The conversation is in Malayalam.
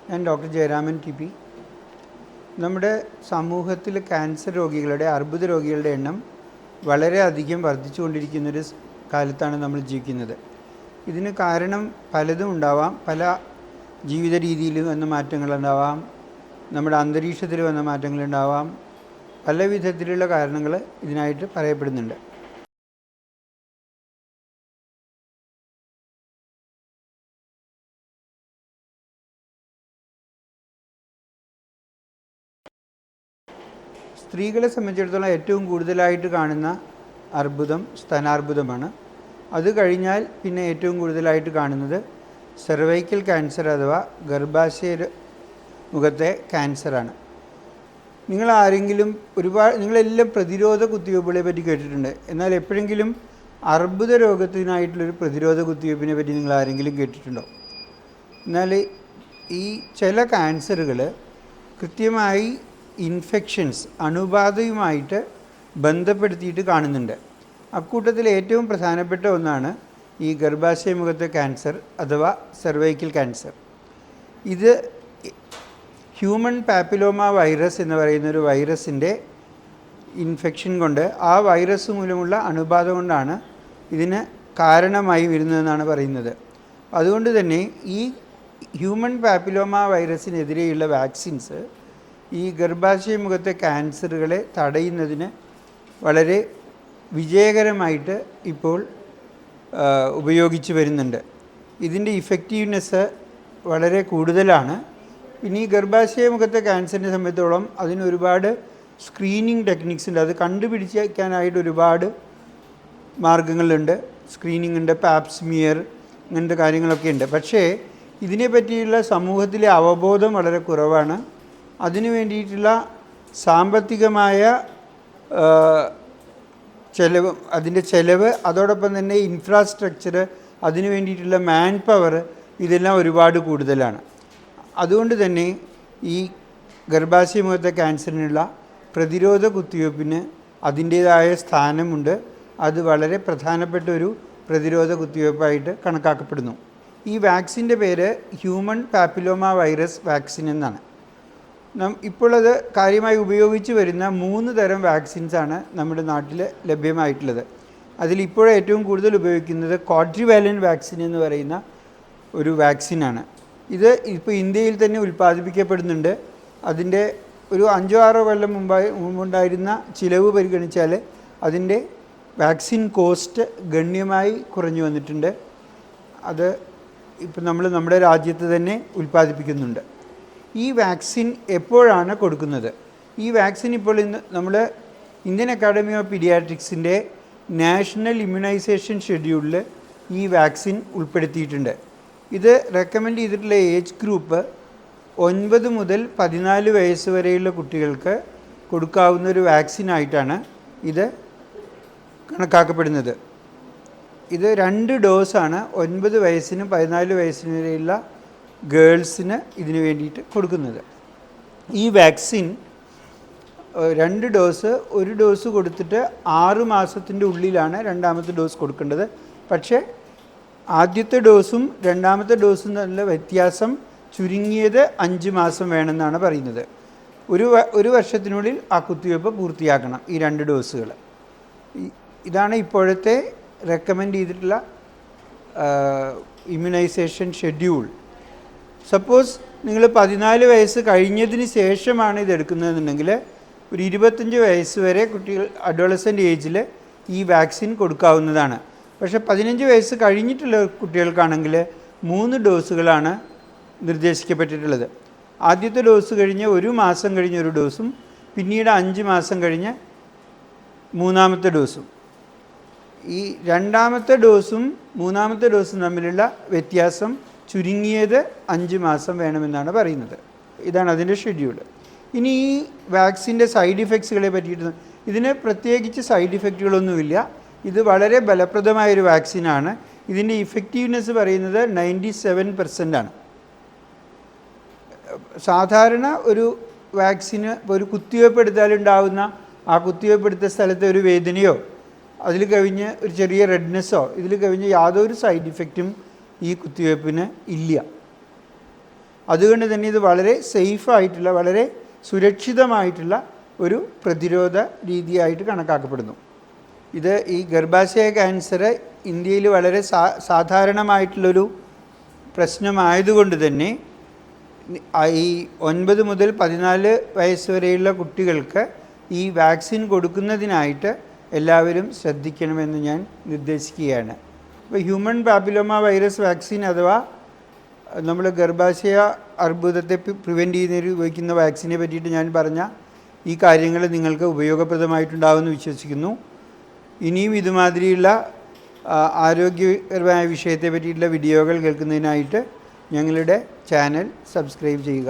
ഞാൻ ഡോക്ടർ ജയരാമൻ ടി.പി. നമ്മുടെ സമൂഹത്തിൽ ക്യാൻസർ രോഗികളുടെ, അർബുദ രോഗികളുടെ എണ്ണം വളരെയധികം വർദ്ധിച്ചുകൊണ്ടിരിക്കുന്നൊരു കാലത്താണ് നമ്മൾ ജീവിക്കുന്നത്. ഇതിന് കാരണം പലതും ഉണ്ടാവാം. പല ജീവിത രീതിയിൽ വന്ന മാറ്റങ്ങളുണ്ടാവാം, നമ്മുടെ അന്തരീക്ഷത്തിൽ വന്ന മാറ്റങ്ങളുണ്ടാവാം. പല വിധത്തിലുള്ള കാരണങ്ങൾ ഇതിനായിട്ട് പറയപ്പെടുന്നുണ്ട്. സ്ത്രീകളെ സംബന്ധിച്ചിടത്തോളം ഏറ്റവും കൂടുതലായിട്ട് കാണുന്ന അർബുദം സ്തനാർബുദമാണ്. അത് കഴിഞ്ഞാൽ പിന്നെ ഏറ്റവും കൂടുതലായിട്ട് കാണുന്നത് സെർവൈക്കൽ ക്യാൻസർ അഥവാ ഗർഭാശയ മുഖത്തെ ക്യാൻസറാണ്. നിങ്ങളെല്ലാം പ്രതിരോധ കുത്തിവയ്പ്പുകളെ പറ്റി കേട്ടിട്ടുണ്ട്. എന്നാൽ എപ്പോഴെങ്കിലും അർബുദ രോഗത്തിനായിട്ടുള്ളൊരു പ്രതിരോധ കുത്തിവയ്പ്പിനെ പറ്റി നിങ്ങൾ ആരെങ്കിലും കേട്ടിട്ടുണ്ടോ? എന്നാൽ ഈ ചില ക്യാൻസറുകൾ കൃത്യമായി ഇൻഫെക്ഷൻസ്, അണുബാധയുമായിട്ട് ബന്ധപ്പെടുത്തിയിട്ട് കാണുന്നുണ്ട്. അക്കൂട്ടത്തിൽ ഏറ്റവും പ്രധാനപ്പെട്ട ഒന്നാണ് ഈ ഗർഭാശയ മുഖത്തെ ക്യാൻസർ അഥവാ സെർവൈക്കൽ ക്യാൻസർ. ഇത് ഹ്യൂമൻ പാപ്പിലോമ വൈറസ് എന്ന് പറയുന്നൊരു വൈറസിൻ്റെ ഇൻഫെക്ഷൻ കൊണ്ട്, ആ വൈറസ് മൂലമുള്ള അണുബാധ കൊണ്ടാണ് ഇതിന് കാരണമായി വരുന്നതെന്നാണ് പറയുന്നത്. അതുകൊണ്ട് തന്നെ ഈ ഹ്യൂമൻ പാപ്പിലോമ വൈറസിനെതിരെയുള്ള വാക്സിൻസ് ഈ ഗർഭാശയ മുഖത്തെ ക്യാൻസറുകളെ തടയുന്നതിന് വളരെ വിജയകരമായിട്ട് ഇപ്പോൾ ഉപയോഗിച്ച് വരുന്നുണ്ട്. ഇതിൻ്റെ ഇഫക്റ്റീവ്നെസ് വളരെ കൂടുതലാണ്. പിന്നെ ഈ ഗർഭാശയ മുഖത്തെ ക്യാൻസറിനെ സംബന്ധിച്ചോളം അതിന് ഒരുപാട് സ്ക്രീനിങ് ടെക്നിക്സ് ഉണ്ട്. അത് കണ്ടുപിടിക്കാനായിട്ട് ഒരുപാട് മാർഗങ്ങളുണ്ട്. സ്ക്രീനിങ് ഉണ്ട്, പാപ്സ്മിയർ, അങ്ങനത്തെ കാര്യങ്ങളൊക്കെ ഉണ്ട്. പക്ഷേ ഇതിനെ പറ്റിയുള്ള സമൂഹത്തിലെ അവബോധം വളരെ കുറവാണ്. അതിനു വേണ്ടിയിട്ടുള്ള സാമ്പത്തികമായ ചെലവ്, അതോടൊപ്പം തന്നെ ഇൻഫ്രാസ്ട്രക്ചർ, അതിനു വേണ്ടിയിട്ടുള്ള മാൻ പവർ, ഇതെല്ലാം ഒരുപാട് കൂടുതലാണ്. അതുകൊണ്ട് തന്നെ ഈ ഗർഭാശയ മുഖത്തെ ക്യാൻസറിനുള്ള പ്രതിരോധ കുത്തിവയ്പ്പിന് അതിൻ്റേതായ സ്ഥാനമുണ്ട്. അത് വളരെ പ്രധാനപ്പെട്ട ഒരു പ്രതിരോധ കുത്തിവയ്പ്പായിട്ട് കണക്കാക്കപ്പെടുന്നു. ഈ വാക്സിൻ്റെ പേര് ഹ്യൂമൻ പാപ്പിലോമ വൈറസ് വാക്സിൻ എന്നാണ്. ഇപ്പോൾ അത് കാര്യമായി ഉപയോഗിച്ച് വരുന്ന 3 തരം വാക്സിൻസാണ് നമ്മുടെ നാട്ടിൽ ലഭ്യമായിട്ടുള്ളത്. അതിലിപ്പോൾ ഏറ്റവും കൂടുതൽ ഉപയോഗിക്കുന്നത് ക്വാഡ്രിവാലൻ്റ് വാക്സിൻ എന്ന് പറയുന്ന ഒരു വാക്സിനാണ്. ഇത് ഇപ്പോൾ ഇന്ത്യയിൽ തന്നെ ഉൽപ്പാദിപ്പിക്കപ്പെടുന്നുണ്ട്. അതിൻ്റെ ഒരു 5-6 കൊല്ലം മുമ്പുണ്ടായിരുന്ന ചിലവ് പരിഗണിച്ചാൽ അതിൻ്റെ വാക്സിൻ കോസ്റ്റ് ഗണ്യമായി കുറഞ്ഞു വന്നിട്ടുണ്ട്. അത് ഇപ്പോൾ നമ്മുടെ രാജ്യത്ത് തന്നെ ഉൽപ്പാദിപ്പിക്കുന്നുണ്ട്. ഈ വാക്സിൻ എപ്പോഴാണ് കൊടുക്കുന്നത്? ഈ വാക്സിൻ ഇപ്പോൾ നമ്മൾ ഇന്ത്യൻ അക്കാഡമി ഓഫ് പീഡിയാട്രിക്സിൻ്റെ നാഷണൽ ഇമ്മ്യൂണൈസേഷൻ ഷെഡ്യൂളിൽ ഈ വാക്സിൻ ഉൾപ്പെടുത്തിയിട്ടുണ്ട്. ഇത് റെക്കമെൻഡ് ചെയ്തിട്ടുള്ള ഏജ് ഗ്രൂപ്പ് 9 മുതൽ 14 വയസ്സ് വരെയുള്ള കുട്ടികൾക്ക് കൊടുക്കാവുന്ന ഒരു വാക്സിനായിട്ടാണ് ഇത് കണക്കാക്കപ്പെടുന്നത്. ഇത് 2 ഡോസാണ് 9 വയസ്സിനും 14 വയസ്സിന് വരെയുള്ള ഗേൾസിന് ഇതിന് വേണ്ടിയിട്ട് കൊടുക്കുന്നത്. ഈ വാക്സിൻ 2 ഡോസ്, 1 ഡോസ് കൊടുത്തിട്ട് 6 മാസത്തിൻ്റെ ഉള്ളിലാണ് രണ്ടാമത്തെ ഡോസ് കൊടുക്കേണ്ടത്. പക്ഷേ ആദ്യത്തെ ഡോസും രണ്ടാമത്തെ ഡോസും തമ്മിലുള്ള വ്യത്യാസം ചുരുങ്ങിയത് 5 മാസം വേണമെന്നാണ് പറയുന്നത്. ഒരു വർഷത്തിനുള്ളിൽ ആ കുത്തിവയ്പ്പ് പൂർത്തിയാക്കണം ഈ 2 ഡോസുകൾ. ഇതാണ് ഇപ്പോഴത്തെ റെക്കമെൻഡ് ചെയ്തിട്ടുള്ള ഇമ്മ്യൂണൈസേഷൻ ഷെഡ്യൂൾ. സപ്പോസ് നിങ്ങൾ 14 വയസ്സ് കഴിഞ്ഞതിന് ശേഷമാണ് ഇതെടുക്കുന്നതെന്നുണ്ടെങ്കിൽ ഒരു 25 വയസ്സ് വരെ കുട്ടികൾ അഡോളസൻ്റ് ഏജിൽ ഈ വാക്സിൻ കൊടുക്കാവുന്നതാണ്. പക്ഷേ 15 വയസ്സ് കഴിഞ്ഞിട്ടുള്ള കുട്ടികൾക്കാണെങ്കിൽ 3 ഡോസുകളാണ് നിർദ്ദേശിക്കപ്പെട്ടിട്ടുള്ളത്. ആദ്യത്തെ ഡോസ് കഴിഞ്ഞ് 1 മാസം കഴിഞ്ഞ് 1 ഡോസും, പിന്നീട് 5 മാസം കഴിഞ്ഞ് 3-ാമത്തെ ഡോസും. ഈ 2-ാമത്തെ ഡോസും 3-ാമത്തെ ഡോസും തമ്മിലുള്ള വ്യത്യാസം ചുരുങ്ങിയത് 5 മാസം വേണമെന്നാണ് പറയുന്നത്. ഇതാണ് അതിൻ്റെ ഷെഡ്യൂൾ. ഇനി ഈ വാക്സിൻ്റെ സൈഡ് ഇഫക്ട്സുകളെ പറ്റിയിട്ട്, ഇതിന് പ്രത്യേകിച്ച് സൈഡ് ഇഫക്റ്റുകളൊന്നുമില്ല. ഇത് വളരെ ഫലപ്രദമായൊരു വാക്സിനാണ്. ഇതിൻ്റെ ഇഫക്റ്റീവ്നെസ് പറയുന്നത് 97% ആണ്. സാധാരണ ഒരു വാക്സിന് ഒരു കുത്തിവയ്പ്പ് എടുത്താലുണ്ടാവുന്ന ആ കുത്തിവയ്പ്പ് എടുത്ത സ്ഥലത്തെ ഒരു വേദനയോ അതിൽ കവിഞ്ഞ് ഒരു ചെറിയ റെഡ്നെസ്സോ ഇതിൽ കവിഞ്ഞ് യാതൊരു സൈഡ് ഇഫക്റ്റും ഈ കുത്തിവയ്പ്പിന് ഇല്ല. അതുകൊണ്ട് തന്നെ ഇത് വളരെ സേഫായിട്ടുള്ള, വളരെ സുരക്ഷിതമായിട്ടുള്ള ഒരു പ്രതിരോധ രീതിയായിട്ട് കണക്കാക്കപ്പെടുന്നു. ഇത് ഈ ഗർഭാശയ ക്യാൻസർ ഇന്ത്യയിൽ വളരെ സാധാരണമായിട്ടുള്ളൊരു പ്രശ്നമായതുകൊണ്ട് തന്നെ ഈ 9 മുതൽ 14 വയസ്സ് വരെയുള്ള കുട്ടികൾക്ക് ഈ വാക്സിൻ കൊടുക്കുന്നതിനായിട്ട് എല്ലാവരും ശ്രദ്ധിക്കണമെന്ന് ഞാൻ നിർദ്ദേശിക്കുകയാണ്. ഇപ്പോൾ ഹ്യൂമൻ പാപ്പിലോമ വൈറസ് വാക്സിൻ അഥവാ നമ്മൾ ഗർഭാശയ അർബുദത്തെ പ്രിവെൻറ്റ് ചെയ്യുന്നതിന് ഉപയോഗിക്കുന്ന വാക്സിനെ പറ്റിയിട്ട് ഞാൻ പറഞ്ഞ ഈ കാര്യങ്ങൾ നിങ്ങൾക്ക് ഉപയോഗപ്രദമായിട്ടുണ്ടാകുമെന്ന് വിശ്വസിക്കുന്നു. ഇനിയും ഇതുമാതിരിയുള്ള ആരോഗ്യപരമായ വിഷയത്തെ പറ്റിയിട്ടുള്ള വീഡിയോകൾ കേൾക്കുന്നതിനായിട്ട് ഞങ്ങളുടെ ചാനൽ സബ്സ്ക്രൈബ് ചെയ്യുക.